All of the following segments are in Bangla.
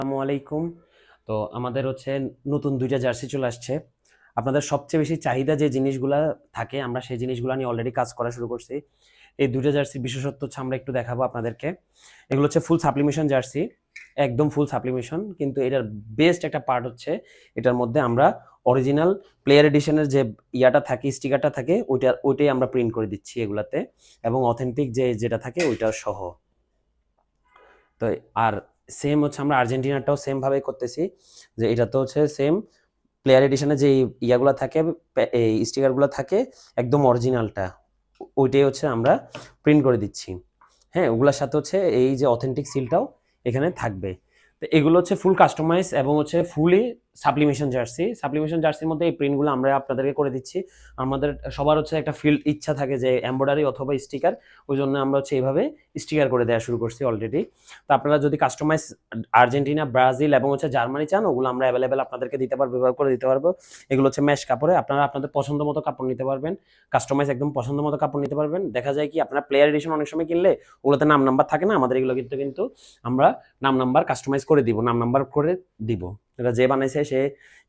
আসসালামু আলাইকুম। তো আমাদের হচ্ছে নতুন ২ টা জার্সি চলে আসছে। আপনাদের সবচেয়ে বেশি চাহিদা যে জিনিসগুলা থাকে আমরা সেই জিনিসগুলা নিয়ে অলরেডি কাজ করা শুরু করছি। এই ২ টা জার্সির বিশেষত্ব হচ্ছে আমরা একটু দেখাবো আপনাদেরকে। এগুলো হচ্ছে ফুল সাপ্লিমেশন জার্সি। একদম ফুল সাপ্লিমেশন। কিন্তু এটার বেস্ট একটা পার্ট হচ্ছে এটার মধ্যে আমরা অরিজিনাল প্লেয়ার এডিশনের যে ইয়াটা থাকে, স্টিকারটা থাকে ওইটাই আমরা প্রিন্ট করে দিচ্ছি এগুলাতে এবং অথেন্টিক যেটা থাকে ওইটা সহ। তো আর সেম হচ্ছে আমরা আর্জেন্টিনাটাও সেম ভাবে করতেছি যে এটা তো হচ্ছে সেম প্লেয়ার এডিশনে যে ইয়াগুলা থাকে এই স্টিকারগুলো থাকে একদম অরিজিনালটা ওইটাই হচ্ছে আমরা প্রিন্ট করে দিচ্ছি। হ্যাঁ, ওগুলোর সাথে হচ্ছে এই যে অথেন্টিক সিলটাও এখানে থাকবে। তো এগুলো হচ্ছে ফুল কাস্টমাইজ এবং হচ্ছে ফুলি সাপ্লিমেশন জার্সি। সাপ্লিমেশন জার্সির মধ্যে এই প্রিন্টগুলো আমরা আপনাদেরকে করে দিচ্ছি। আমাদের সবার হচ্ছে একটা ফিল্ড ইচ্ছা থাকে যে এমব্রয়ডারি অথবা স্টিকার, ওই জন্য আমরা হচ্ছে এইভাবে স্টিকার করে দেওয়া শুরু করছি অলরেডি। তো আপনারা যদি কাস্টমাইজ আর্জেন্টিনা, ব্রাজিল এবং হচ্ছে জার্মানি চান, ওগুলো আমরা অ্যাভেলেবেল আপনাদেরকে দিতে পারবো, ব্যবহার করে দিতে পারবো। এগুলো হচ্ছে ম্যাশ কাপড়ে, আপনারা আপনাদের পছন্দ মতো কাপড় নিতে পারবেন, কাস্টমাইজ একদম পছন্দ মতো কাপড় নিতে পারবেন। দেখা যায় কি আপনারা প্লেয়ার এডিশন অনেক সময় কিনলে ওগুলোতে নাম নাম্বার থাকে না, আমাদের এগুলো কিন্তু আমরা নাম নাম্বার কাস্টমাইজ করে দিব, নাম নাম্বার করে দিব। এটা যে বানাইছে সে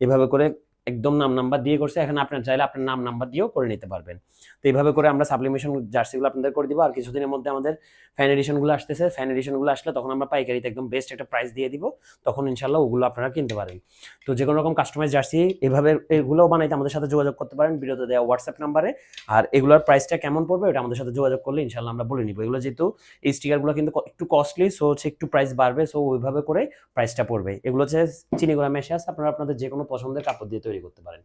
এভাবে করে একদম নাম নাম্বার দিয়ে করছে। এখানে আপনার চাইলে আপনার নাম নাম্বার দিয়েও করে নিতে পারবেন। তো এইভাবে করে আমরা সাপ্লিমেশন জার্সিগুলো আপনাদের করে দিব। আর কিছুদিনের মধ্যে আমাদের ফ্যান এডিশনগুলো আসতেছে। ফ্যান এডিশনগুলো আসলে তখন আমরা পাইকারিতে একদম বেস্ট একটা প্রাইস দিয়ে দিব। তখন ইনশাল্লাহ ওগুলো আপনারা কিনতে পারেন। তো যে কোনো রকম কাস্টমাইজ জার্সি এভাবে এগুলোও বানাইতে আমাদের সাথে যোগাযোগ করতে পারেন ভিডিওতে দেওয়া হোয়াটসঅ্যাপ নাম্বারে। আর এগুলোর প্রাইসটা কেমন পড়বে এটা আমাদের সাথে যোগাযোগ করলে ইনশাল্লাহ আমরা বলে নিব। এগুলো যেহেতু এই স্টিকারগুলো কিন্তু একটু কস্টলি, সো হচ্ছে একটু প্রাইস বাড়বে, সো ওইভাবে করে প্রাইসটা পড়বে। এগুলো হচ্ছে চিনিগুড়া মেশে আছে, আপনারা আপনাদের যে কোনো পছন্দের কাপড় দিয়ে তৈরি করতে পারেন।